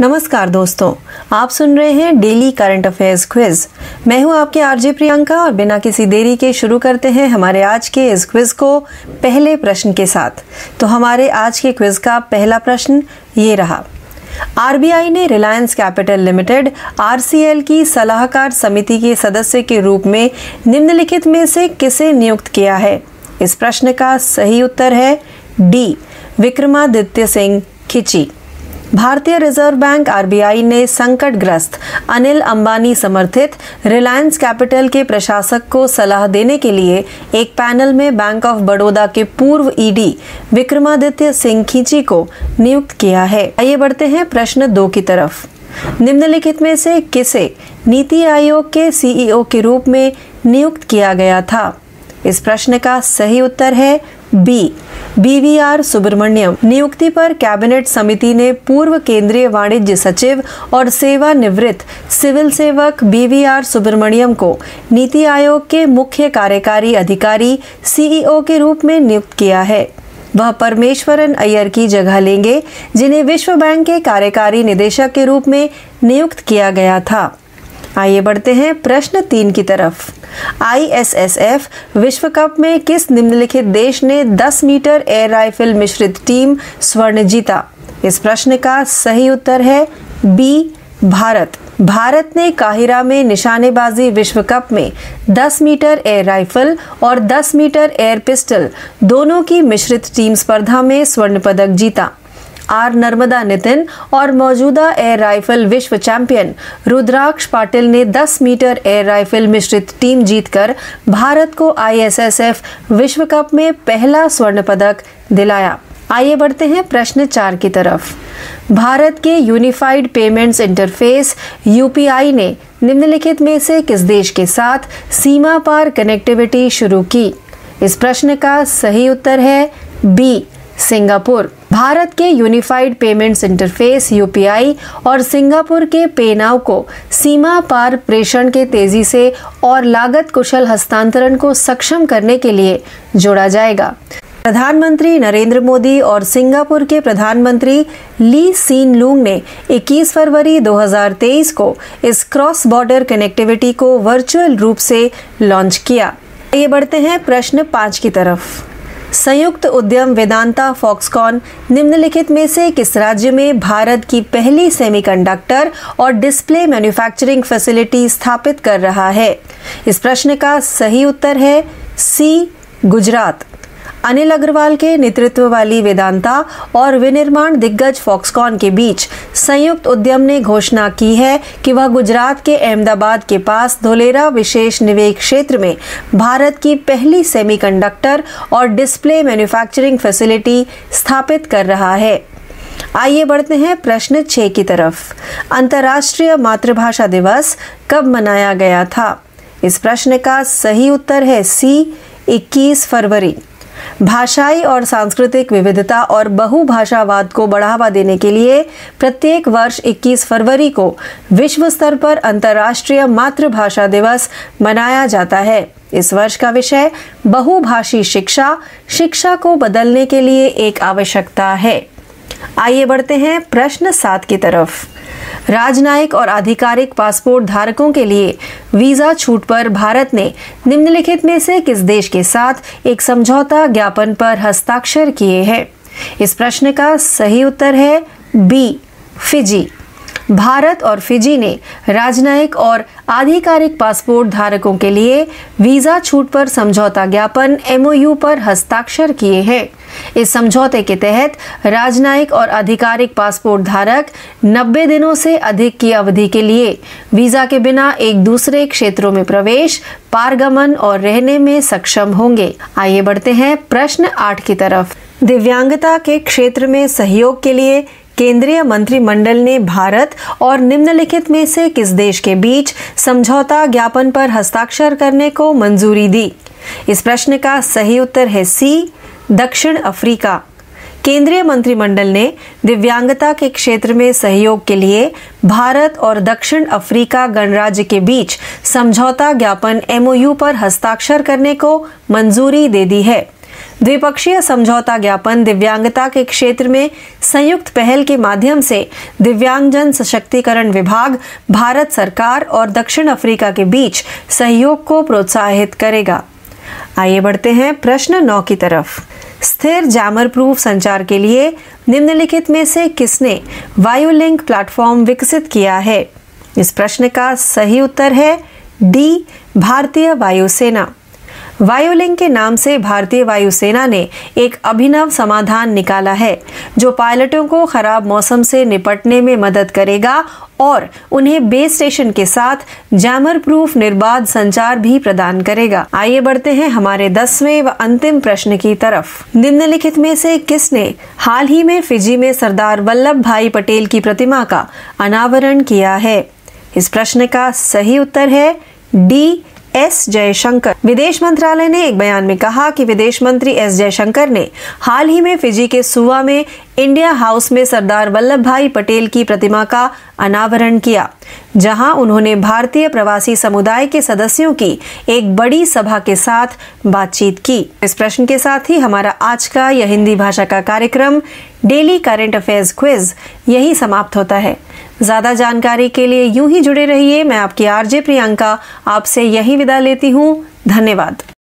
नमस्कार दोस्तों, आप सुन रहे हैं डेली करंट अफेयर्स क्विज। मैं हूं आपके आरजे प्रियंका और बिना किसी देरी के शुरू करते हैं हमारे आज के इस क्विज को पहले प्रश्न के साथ। तो हमारे आज के क्विज का पहला प्रश्न ये रहा। आरबीआई ने रिलायंस कैपिटल लिमिटेड आरसीएल की सलाहकार समिति के सदस्य के रूप में निम्नलिखित में से किसे नियुक्त किया है? इस प्रश्न का सही उत्तर है डी, विक्रमादित्य सिंह खिची। भारतीय रिजर्व बैंक आरबीआई ने संकटग्रस्त अनिल अंबानी समर्थित रिलायंस कैपिटल के प्रशासक को सलाह देने के लिए एक पैनल में बैंक ऑफ बड़ौदा के पूर्व ईडी विक्रमादित्य सिंह खिची को नियुक्त किया है। आइए बढ़ते हैं प्रश्न 2 की तरफ। निम्नलिखित में से किसे नीति आयोग के सीईओ के रूप में नियुक्त किया गया था? इस प्रश्न का सही उत्तर है बी, बीवीआर सुब्रमण्यम। नियुक्ति पर कैबिनेट समिति ने पूर्व केंद्रीय वाणिज्य सचिव और सेवानिवृत्त सिविल सेवक बीवीआर सुब्रमण्यम को नीति आयोग के मुख्य कार्यकारी अधिकारी सीईओ के रूप में नियुक्त किया है। वह परमेश्वरन अय्यर की जगह लेंगे, जिन्हें विश्व बैंक के कार्यकारी निदेशक के रूप में नियुक्त किया था। आइए बढ़ते हैं प्रश्न 3 की तरफ। आईएसएसएफ विश्व कप में किस निम्नलिखित देश ने 10 मीटर एयर राइफल मिश्रित टीम स्वर्ण जीता? इस प्रश्न का सही उत्तर है बी, भारत। भारत ने काहिरा में निशानेबाजी विश्व कप में 10 मीटर एयर राइफल और 10 मीटर एयर पिस्टल दोनों की मिश्रित टीम स्पर्धा में स्वर्ण पदक जीता। आर नर्मदा नितिन और मौजूदा एयर राइफल विश्व चैंपियन रुद्राक्ष पाटिल ने 10 मीटर एयर राइफल मिश्रित टीम जीतकर भारत को आईएसएसएफ विश्व कप में पहला स्वर्ण पदक दिलाया। आइए बढ़ते हैं प्रश्न 4 की तरफ। भारत के यूनिफाइड पेमेंट्स इंटरफेस यूपीआई ने निम्नलिखित में से किस देश के साथ सीमा पार कनेक्टिविटी शुरू की? इस प्रश्न का सही उत्तर है बी, सिंगापुर। भारत के यूनिफाइड पेमेंट्स इंटरफेस यूपीआई और सिंगापुर के पेनाव को सीमा पार प्रेषण के तेजी से और लागत कुशल हस्तांतरण को सक्षम करने के लिए जोड़ा जाएगा। प्रधानमंत्री नरेंद्र मोदी और सिंगापुर के प्रधानमंत्री ली सीन लूंग ने 21 फरवरी 2023 को इस क्रॉस बॉर्डर कनेक्टिविटी को वर्चुअल रूप से लॉन्च किया। आइए बढ़ते हैं प्रश्न 5 की तरफ। संयुक्त उद्यम वेदांता फॉक्सकॉन निम्नलिखित में से किस राज्य में भारत की पहली सेमीकंडक्टर और डिस्प्ले मैन्युफैक्चरिंग फैसिलिटी स्थापित कर रहा है? इस प्रश्न का सही उत्तर है सी, गुजरात। अनिल अग्रवाल के नेतृत्व वाली वेदांता और विनिर्माण दिग्गज फॉक्सकॉन के बीच संयुक्त उद्यम ने घोषणा की है कि वह गुजरात के अहमदाबाद के पास धोलेरा विशेष निवेश क्षेत्र में भारत की पहली सेमीकंडक्टर और डिस्प्ले मैन्युफैक्चरिंग फैसिलिटी स्थापित कर रहा है। आइए बढ़ते हैं प्रश्न 6 की तरफ। अंतर्राष्ट्रीय मातृभाषा दिवस कब मनाया गया था? इस प्रश्न का सही उत्तर है सी, 21 फरवरी। भाषाई और सांस्कृतिक विविधता और बहुभाषावाद को बढ़ावा देने के लिए प्रत्येक वर्ष 21 फरवरी को विश्व स्तर पर अंतर्राष्ट्रीय मातृभाषा दिवस मनाया जाता है। इस वर्ष का विषय बहुभाषी शिक्षा, शिक्षा को बदलने के लिए एक आवश्यकता है। आइए बढ़ते हैं प्रश्न 7 की तरफ। राजनयिक और आधिकारिक पासपोर्ट धारकों के लिए वीजा छूट पर भारत ने निम्नलिखित में से किस देश के साथ एक समझौता ज्ञापन पर हस्ताक्षर किए हैं? इस प्रश्न का सही उत्तर है बी, फिजी। भारत और फिजी ने राजनयिक और आधिकारिक पासपोर्ट धारकों के लिए वीजा छूट पर समझौता ज्ञापन MOU पर हस्ताक्षर किए हैं। इस समझौते के तहत राजनयिक और आधिकारिक पासपोर्ट धारक 90 दिनों से अधिक की अवधि के लिए वीजा के बिना एक दूसरे क्षेत्रों में प्रवेश, पारगमन और रहने में सक्षम होंगे। आइए बढ़ते हैं प्रश्न 8 की तरफ। दिव्यांगता के क्षेत्र में सहयोग के लिए केंद्रीय मंत्रिमंडल ने भारत और निम्नलिखित में से किस देश के बीच समझौता ज्ञापन पर हस्ताक्षर करने को मंजूरी दी? इस प्रश्न का सही उत्तर है सी, दक्षिण अफ्रीका। केंद्रीय मंत्रिमंडल ने दिव्यांगता के क्षेत्र में सहयोग के लिए भारत और दक्षिण अफ्रीका गणराज्य के बीच समझौता ज्ञापन MOU पर हस्ताक्षर करने को मंजूरी दे दी है। द्विपक्षीय समझौता ज्ञापन दिव्यांगता के क्षेत्र में संयुक्त पहल के माध्यम से दिव्यांगजन सशक्तिकरण विभाग, भारत सरकार और दक्षिण अफ्रीका के बीच सहयोग को प्रोत्साहित करेगा। आइए बढ़ते हैं प्रश्न 9 की तरफ। स्थिर जैमर प्रूफ संचार के लिए निम्नलिखित में से किसने वायुलिंक प्लेटफॉर्म विकसित किया है? इस प्रश्न का सही उत्तर है डी, भारतीय वायुसेना। वायुलिंक के नाम से भारतीय वायुसेना ने एक अभिनव समाधान निकाला है जो पायलटों को खराब मौसम से निपटने में मदद करेगा और उन्हें बेस स्टेशन के साथ जैमर प्रूफ निर्बाध संचार भी प्रदान करेगा। आइए बढ़ते हैं हमारे 10वें व अंतिम प्रश्न की तरफ। निम्नलिखित में से किसने हाल ही में फिजी में सरदार वल्लभ भाई पटेल की प्रतिमा का अनावरण किया है? इस प्रश्न का सही उत्तर है डी, एस जयशंकर। विदेश मंत्रालय ने एक बयान में कहा कि विदेश मंत्री एस जयशंकर ने हाल ही में फिजी के सुवा में इंडिया हाउस में सरदार वल्लभ भाई पटेल की प्रतिमा का अनावरण किया, जहां उन्होंने भारतीय प्रवासी समुदाय के सदस्यों की एक बड़ी सभा के साथ बातचीत की। इस प्रश्न के साथ ही हमारा आज का यह हिंदी भाषा का कार्यक्रम डेली करंट अफेयर्स क्विज यही समाप्त होता है। ज्यादा जानकारी के लिए यूं ही जुड़े रहिए। मैं आपकी आरजे प्रियंका आपसे यही विदा लेती हूं। धन्यवाद।